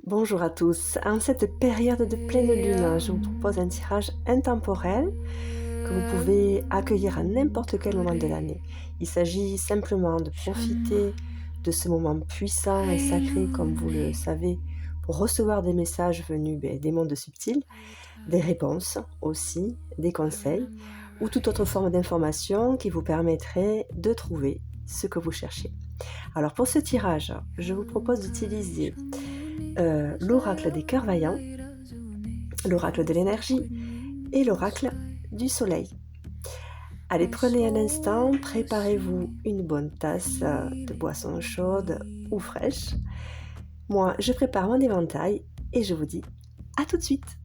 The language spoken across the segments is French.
Bonjour à tous. En cette période de pleine lune, je vous propose un tirage intemporel que vous pouvez accueillir à n'importe quel moment de l'année. Il s'agit simplement de profiter de ce moment puissant et sacré, comme vous le savez, pour recevoir des messages venus des mondes subtils, des réponses aussi, des conseils ou toute autre forme d'information qui vous permettrait de trouver ce que vous cherchez. Alors pour ce tirage, je vous propose d'utiliser l'oracle des cœurs vaillants, l'oracle de l'énergie et l'oracle du soleil. Allez, prenez un instant, préparez-vous une bonne tasse de boisson chaude ou fraîche. Moi, je prépare mon éventail et je vous dis à tout de suite.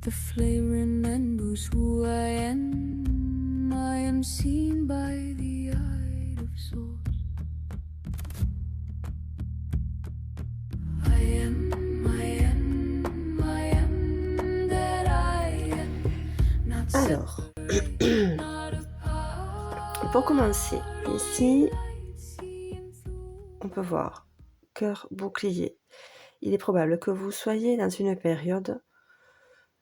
The flame remembers who I am seen by the eye of source. I am that I am. Alors, pour commencer, ici, on peut voir cœur bouclier. Il est probable que vous soyez dans une période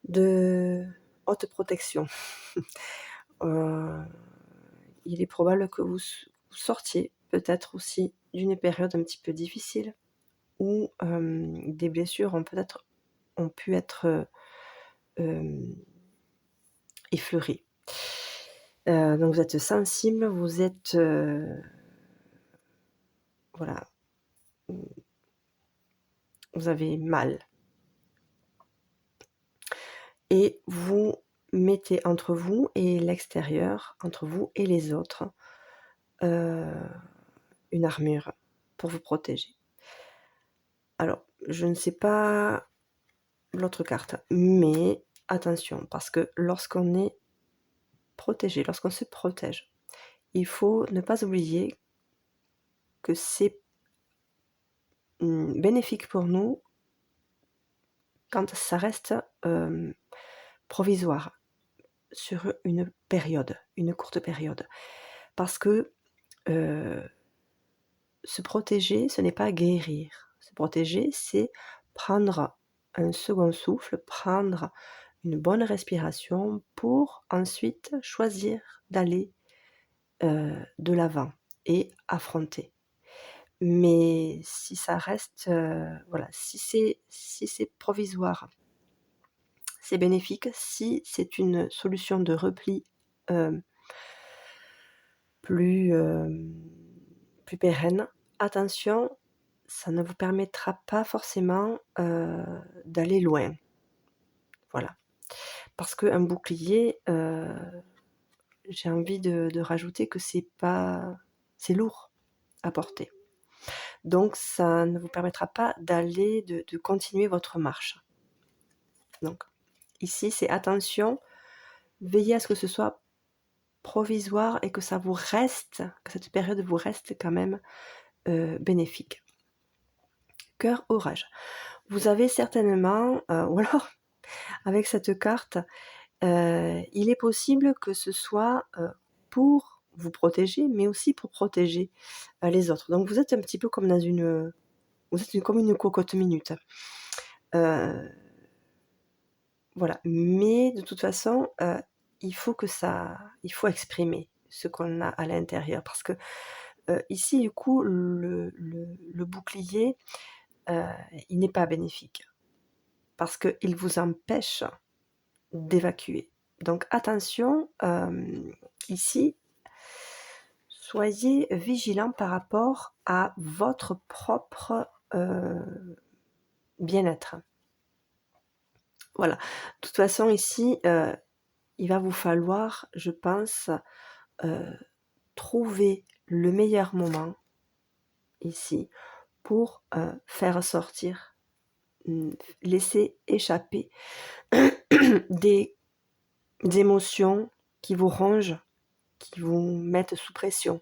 de haute protection. Il est probable que vous sortiez peut-être aussi d'une période un petit peu difficile où des blessures ont pu être effleurées. Donc vous êtes sensible, vous êtes voilà, vous avez mal. Et vous mettez entre vous et l'extérieur, entre vous et les autres, une armure pour vous protéger. Alors, je ne sais pas l'autre carte, mais attention, parce que lorsqu'on est protégé, lorsqu'on se protège, il faut ne pas oublier que c'est bénéfique pour nous quand ça reste provisoire sur une période, une courte période. Parce que se protéger, ce n'est pas guérir. Se protéger, c'est prendre un second souffle, prendre une bonne respiration pour ensuite choisir d'aller de l'avant et affronter. Mais si ça reste, voilà, si c'est provisoire, c'est bénéfique. Si c'est une solution de repli plus pérenne, attention, ça ne vous permettra pas forcément d'aller loin. Voilà. Parce qu'un bouclier, j'ai envie de rajouter que c'est lourd à porter. Donc ça ne vous permettra pas d'aller, de continuer votre marche. Donc ici, c'est attention, veillez à ce que ce soit provisoire et que ça vous reste, que cette période vous reste quand même bénéfique. Cœur orage. Vous avez certainement, ou alors avec cette carte, il est possible que ce soit pour vous protéger, mais aussi pour protéger les autres. Donc vous êtes un petit peu comme comme une cocotte minute. Voilà, mais de toute façon, il faut exprimer ce qu'on a à l'intérieur parce que ici du coup le bouclier, il n'est pas bénéfique parce qu'il vous empêche d'évacuer. Donc attention, ici, soyez vigilants par rapport à votre propre bien-être. Voilà. De toute façon, ici, il va vous falloir, je pense, trouver le meilleur moment ici pour faire sortir, laisser échapper des émotions qui vous rongent, qui vous mettent sous pression.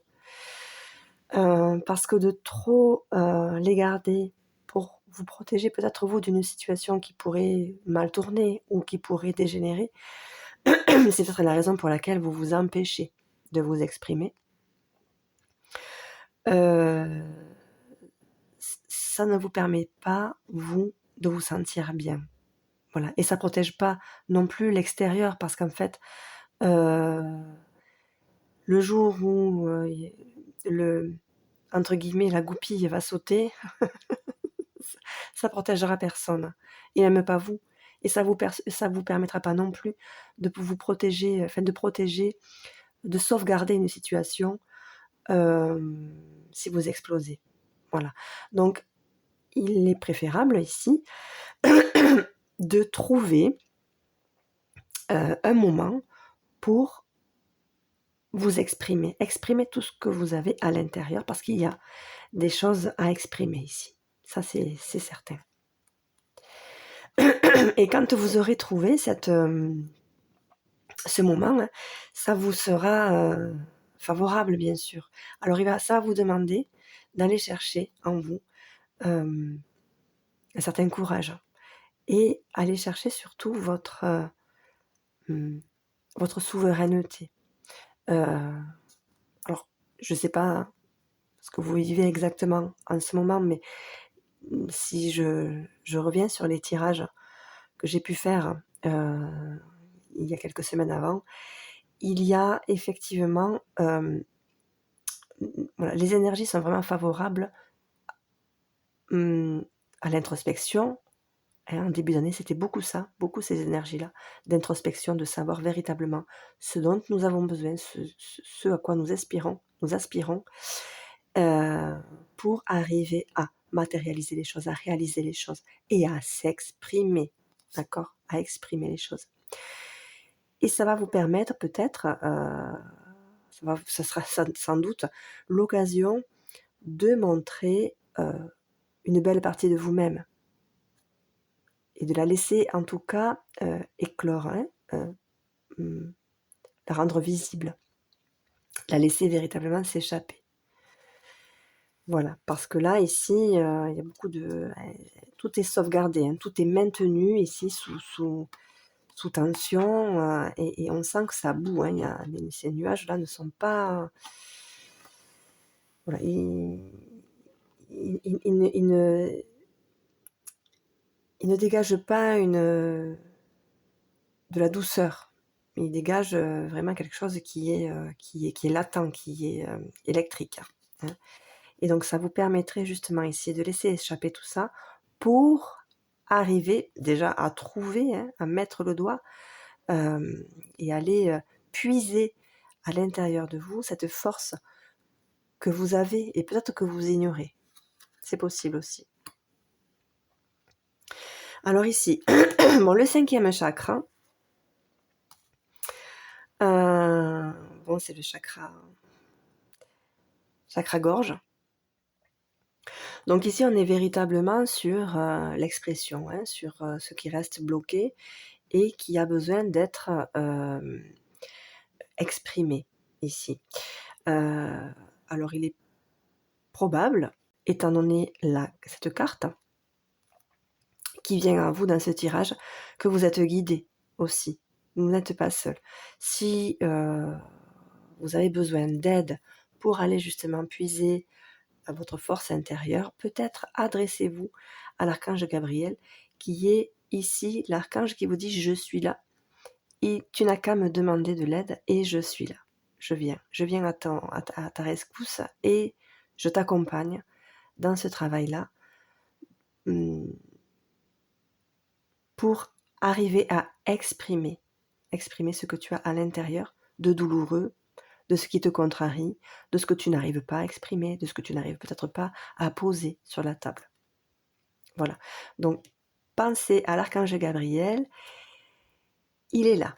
Parce que de trop les garder pour vous protéger peut-être vous d'une situation qui pourrait mal tourner ou qui pourrait dégénérer, c'est peut-être la raison pour laquelle vous vous empêchez de vous exprimer. heu, ça ne vous permet pas, vous, de vous sentir bien. Voilà, et ça protège pas non plus l'extérieur parce qu'en fait, heu, le jour où, y le entre guillemets «la goupille» va sauter, ça protégera personne et même pas vous, et ça vous permettra pas non plus de vous protéger, enfin de protéger, de sauvegarder une situation, si vous explosez. Voilà. Donc il est préférable ici de trouver, un moment pour vous exprimer. Exprimer tout ce que vous avez à l'intérieur parce qu'il y a des choses à exprimer ici. Ça, c'est certain. Et quand vous aurez trouvé ce moment, hein, ça vous sera, favorable, bien sûr. Alors ça va vous demander d'aller chercher en vous, un certain courage et aller chercher surtout mmh, votre souveraineté. Heu, alors je ne sais pas ce que vous vivez exactement en ce moment, mais si je reviens sur les tirages que j'ai pu faire, il y a quelques semaines avant, il y a effectivement, voilà, les énergies sont vraiment favorables, mmh, à l'introspection, hein. En début d'année, c'était beaucoup ça, beaucoup ces énergies-là, d'introspection, de savoir véritablement ce dont nous avons besoin, ce à quoi nous aspirons, heu, pour arriver à matérialiser les choses, à réaliser les choses et à s'exprimer, d'accord? À exprimer les choses. Et ça va vous permettre peut-être, ça sera sans doute l'occasion de montrer, une belle partie de vous-même et de la laisser en tout cas, éclore, hein, mmh, la rendre visible, la laisser véritablement s'échapper. Voilà, parce que là, ici, il y a beaucoup de tout est sauvegardé, hein, tout est maintenu ici sous tension, et on sent que ça bout, hein. Il y a ces nuages-là ne sont pas, voilà, ils ne dégagent pas de la douceur. Ils dégagent, vraiment quelque chose qui est latent, qui est, électrique, hein. Et donc ça vous permettrait justement ici de laisser échapper tout ça pour arriver déjà à trouver, hein, à mettre le doigt, hem et aller, puiser à l'intérieur de vous cette force que vous avez et peut-être que vous ignorez. C'est possible aussi. Alors ici, bon, le 5e chakra, bon, c'est le chakra gorge. Donc ici, on est véritablement sur, l'expression, hein, sur, ce qui reste bloqué et qui a besoin d'être, exprimé ici. Heu, alors il est probable, étant donné cette carte qui vient à vous dans ce tirage, que vous êtes guidé aussi. Vous n'êtes pas seul. Si, vous avez besoin d'aide pour aller justement puiser à votre force intérieure, peut-être adressez-vous à l'archange Gabriel qui est ici l'archange qui vous dit: «Je suis là et tu n'as qu'à me demander de l'aide et je suis là. Je viens à ta rescousse et je t'accompagne dans ce travail-là, mmh, pour arriver à exprimer ce que tu as à l'intérieur de douloureux, de ce qui te contrarie, de ce que tu n'arrives pas à exprimer, de ce que tu n'arrives peut-être pas à poser sur la table». Voilà. Donc pensez à l'archange Gabriel, il est là.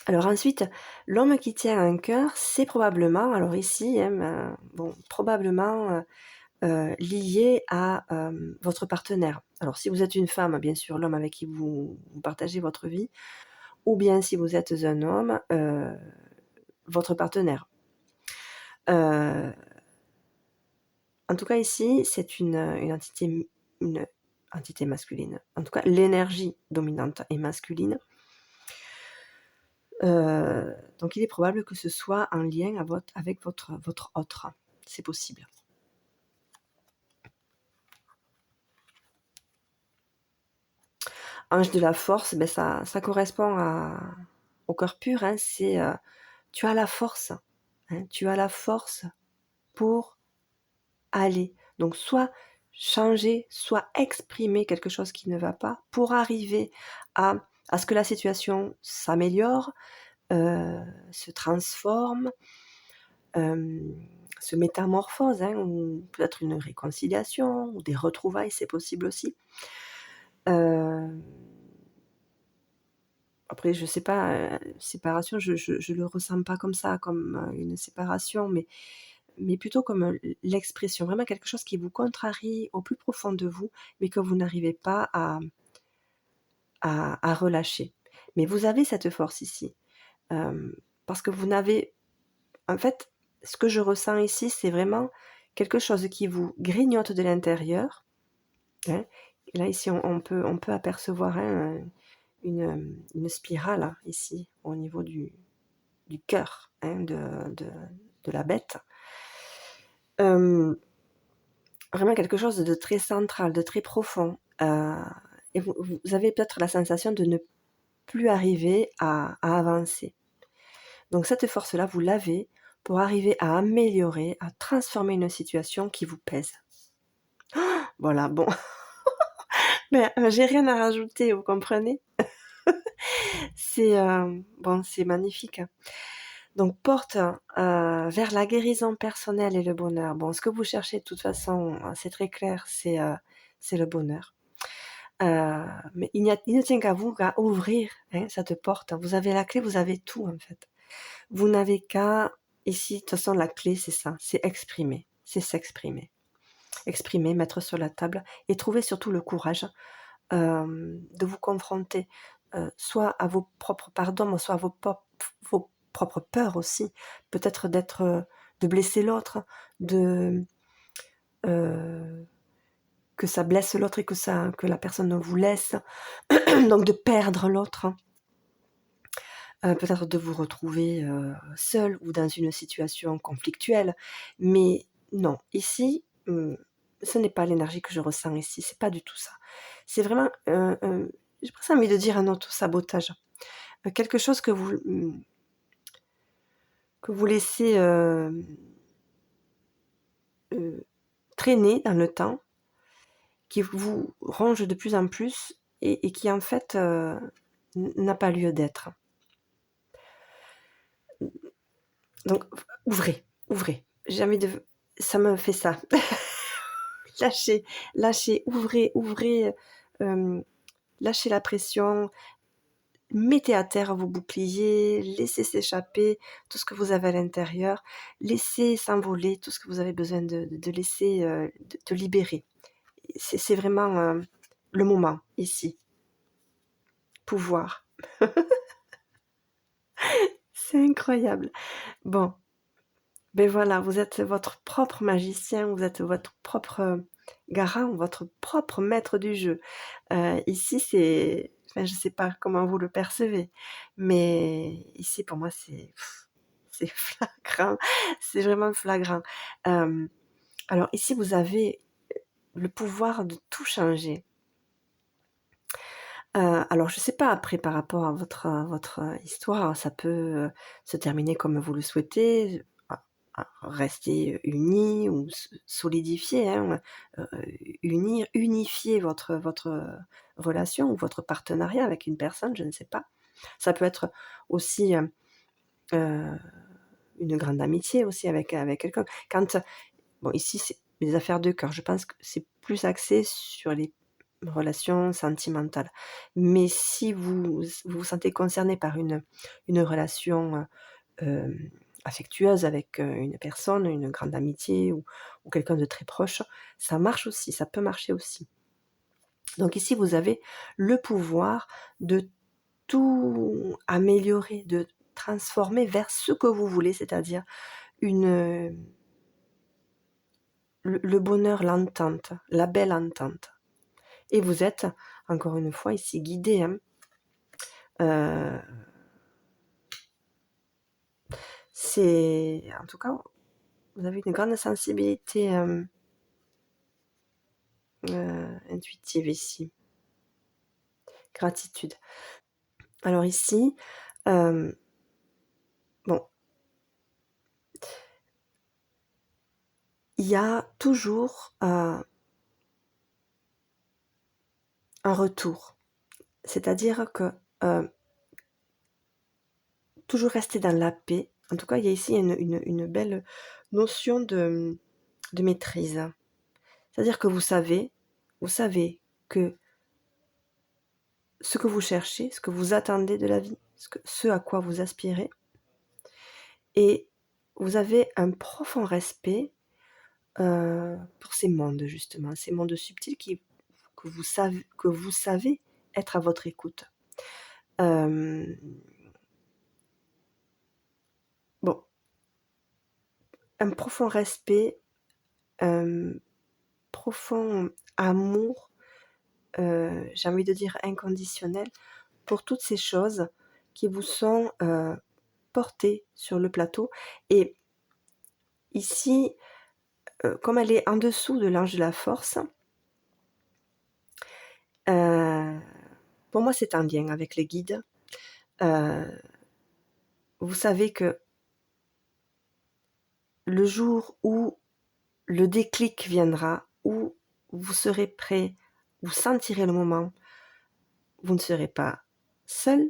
Alors ensuite, l'homme qui tient un cœur, c'est probablement, alors ici, hein, bon, probablement, lié à, votre partenaire. Alors si vous êtes une femme, bien sûr, l'homme avec qui vous partagez votre vie, ou bien si vous êtes un homme, votre partenaire. Heu, En tout cas ici, c'est une entité masculine. En tout cas, l'énergie dominante est masculine. Donc il est probable que ce soit en lien avec votre autre. c'est possible. Ange de la force, ben ça correspond au cœur pur, hein, c'est, tu as la force, hein, tu as la force pour aller. Donc soit changer, soit exprimer quelque chose qui ne va pas pour arriver à ce que la situation s'améliore, se transforme, hem, se métamorphose, hein, ou peut-être une réconciliation ou des retrouvailles, c'est possible aussi. Hem, Après je sais pas, séparation, je le ressens pas comme ça, comme, une séparation, mais plutôt comme, l'expression, vraiment quelque chose qui vous contrarie au plus profond de vous, mais que vous n'arrivez pas à relâcher. Mais vous avez cette force ici, parce que vous n'avez en fait, ce que je ressens ici, c'est vraiment quelque chose qui vous grignote de l'intérieur, hein. Et là, ici, on peut apercevoir, hein, une spirale, hein, ici, au niveau du cœur, hein, de la bête. Hem Vraiment quelque chose de très central, de très profond, et vous avez peut-être la sensation de ne plus arriver à avancer. Donc cette force-là, vous l'avez pour arriver à améliorer, à transformer une situation qui vous pèse. Voilà, bon, mais, j'ai rien à rajouter, vous comprenez? C'est, bon, c'est magnifique, hein. Donc porte, vers la guérison personnelle et le bonheur. Bon, ce que vous cherchez de toute façon, c'est très clair, c'est le bonheur. Mais il ne tient qu'à vous qu'à ouvrir, hein, cette porte. Vous avez la clé, vous avez tout en fait. Vous n'avez qu'à ici, de toute façon la clé c'est ça, c'est exprimer, c'est s'exprimer. Exprimer, mettre sur la table et trouver surtout le courage, de vous confronter, soit à vos propres pardons, soit à vos propres peurs aussi. Peut-être de blesser l'autre, de, heu, que ça blesse l'autre et que la personne vous laisse, donc de perdre l'autre. Peut-être de vous retrouver, seul ou dans une situation conflictuelle. Mais non, ici, ce n'est pas l'énergie que je ressens ici, c'est pas du tout ça. C'est vraiment, j'ai presque envie de dire un auto-sabotage. Quelque chose que vous laissez, heu, traîner dans le temps, qui vous ronge de plus en plus et qui en fait, n'a pas lieu d'être. Donc ouvrez, ouvrez. J'ai envie de ça me fait ça. Lâchez, lâchez, ouvrez, ouvrez, hem, lâchez la pression, mettez à terre vos boucliers, laissez s'échapper tout ce que vous avez à l'intérieur, laissez s'envoler tout ce que vous avez besoin de laisser, de libérer. C'est vraiment, le moment, ici. Pouvoir. C'est incroyable. Bon, ben voilà, vous êtes votre propre magicien, vous êtes votre propre, garant, votre propre maître du jeu. Ici, c'est enfin, je sais pas comment vous le percevez, mais ici, pour moi, c'est flagrant, c'est vraiment flagrant. Hem, alors ici, vous avez le pouvoir de tout changer. Alors je sais pas après par rapport à votre histoire, ça peut, se terminer comme vous le souhaitez, rester unis ou solidifier, hein, unifier votre relation ou votre partenariat avec une personne, je ne sais pas. Ça peut être aussi, heu, une grande amitié aussi avec quelqu'un. Quand bon ici c'est les affaires de cœur, je pense que c'est plus axé sur les relations sentimentales. Mais si vous vous sentez concerné par une relation, affectueuse avec, une personne, une grande amitié ou quelqu'un de très proche, ça marche aussi, ça peut marcher aussi. Donc ici, vous avez le pouvoir de tout améliorer, de transformer vers ce que vous voulez, c'est-à-dire une, le bonheur, l'entente, la belle entente. Et vous êtes, encore une fois, ici guidé, hein. Heu, c'est en tout cas, Vous avez une grande sensibilité intuitive ici. Gratitude. Alors ici, bon, il y a toujours un retour. C'est-à-dire que toujours rester dans la paix. En tout cas, il y a ici une belle notion de maîtrise. C'est-à-dire que vous savez que ce que vous cherchez, ce que vous attendez de la vie, ce à quoi vous aspirez, et vous avez un profond respect pour ces mondes, justement, ces mondes subtils que vous savez être à votre écoute. Bon, un profond respect, un profond amour, j'ai envie de dire inconditionnel, pour toutes ces choses qui vous sont portées sur le plateau. Et ici, comme elle est en dessous de l'ange de la force, pour moi c'est un lien avec les guides. Vous savez que le jour où le déclic viendra, où vous serez prêt, vous sentirez le moment, vous ne serez pas seul.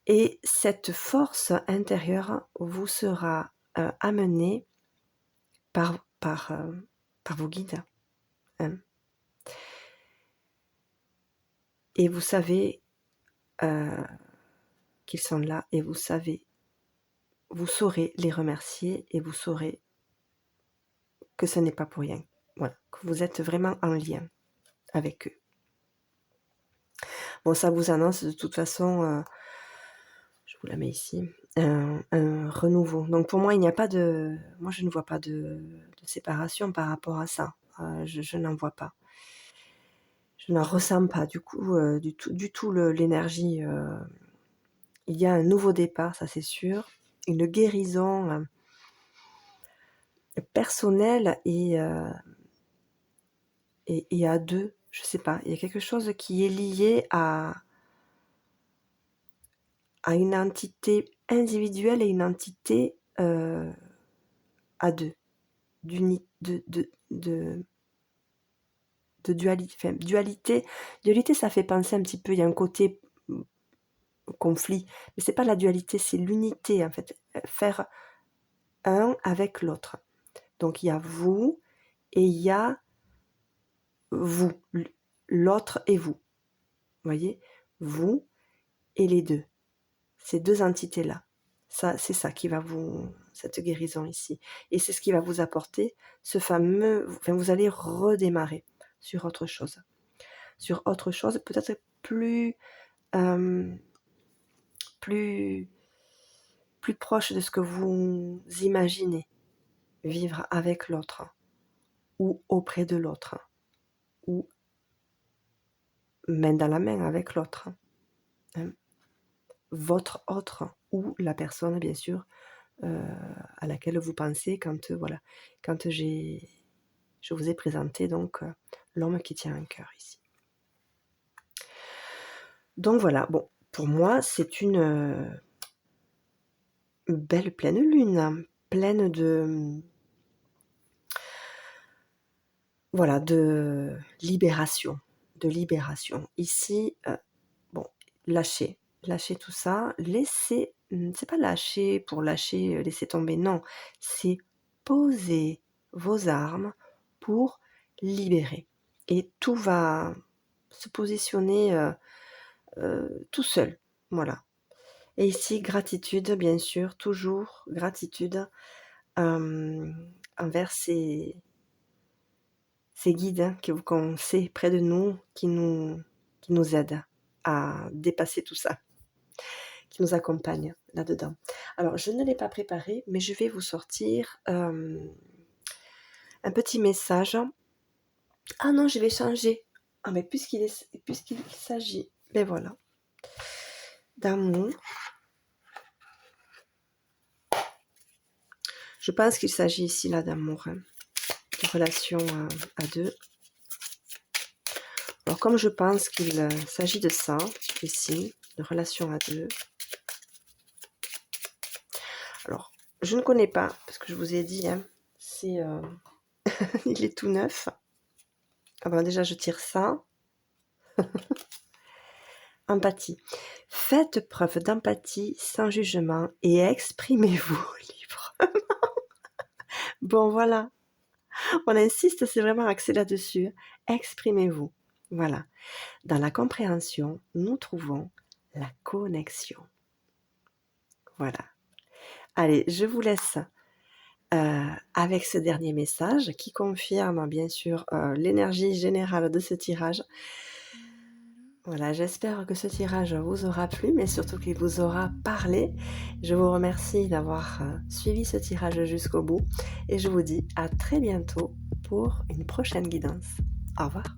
Et cette force intérieure vous sera amenée par vos guides. Hein. Et vous savez qu'ils sont là et vous saurez les remercier et vous saurez que ce n'est pas pour rien. Voilà, que vous êtes vraiment en lien avec eux. Bon, ça vous annonce de toute façon, je vous la mets ici, un renouveau. Donc pour moi, il n'y a pas moi je ne vois pas de séparation par rapport à ça. Je n'en vois pas. Je n'en ressens pas du tout l'énergie. Il y a un nouveau départ, ça c'est sûr, une guérison personnelle et à deux. Je sais pas, il y a quelque chose qui est lié à une entité individuelle et une entité à deux, de dualité. Enfin, dualité, ça fait penser un petit peu, il y a un côté conflit, mais c'est pas la dualité, c'est l'unité en fait, faire un avec l'autre. Donc il y a vous et il y a vous, l'autre et vous. Vous voyez, vous et les deux, ces deux entités-là. Ça, c'est ça qui va cette guérison ici. Et c'est ce qui va vous apporter ce fameux, enfin, vous allez redémarrer sur autre chose. Sur autre chose, peut-être plus proche de ce que vous imaginez vivre avec l'autre, ou auprès de l'autre, ou main dans la main avec l'autre. Hein. Votre autre, ou la personne, bien sûr, à laquelle vous pensez quand, quand je vous ai présenté donc l'homme qui tient un cœur ici. Donc voilà, bon, pour moi, c'est une belle pleine lune, pleine de voilà, de libération, Ici, bon, lâchez tout ça, laissez, c'est pas lâcher pour lâcher, laisser tomber, non, c'est poser vos armes pour libérer et tout va se positionner, tout seul, voilà. Et ici, gratitude, bien sûr, toujours gratitude, envers ces guides, hein, qu'on sait près de nous, qui nous aident à dépasser tout ça, qui nous accompagnent là-dedans. Alors, je ne l'ai pas préparé, mais je vais vous sortir un petit message. Ah non, je vais changer. Ah, mais puisqu'il s'agit, ben voilà, d'amour, Je pense qu'il s'agit ici là d'amour, hein, de relation à deux. Alors comme je pense qu'il s'agit de ça, ici, de relation à deux. Alors, je ne connais pas, parce que je vous ai dit, hein, c'est, il est tout neuf. Ah ben déjà, je tire ça. Empathie. Faites preuve d'empathie sans jugement et exprimez-vous librement. Bon, voilà. On insiste, c'est vraiment axé là-dessus. Exprimez-vous. Voilà. Dans la compréhension, nous trouvons la connexion. Voilà. Allez, je vous laisse avec ce dernier message qui confirme bien sûr l'énergie générale de ce tirage. Voilà, j'espère que ce tirage vous aura plu, mais surtout qu'il vous aura parlé. Je vous remercie d'avoir suivi ce tirage jusqu'au bout et je vous dis à très bientôt pour une prochaine guidance. Au revoir.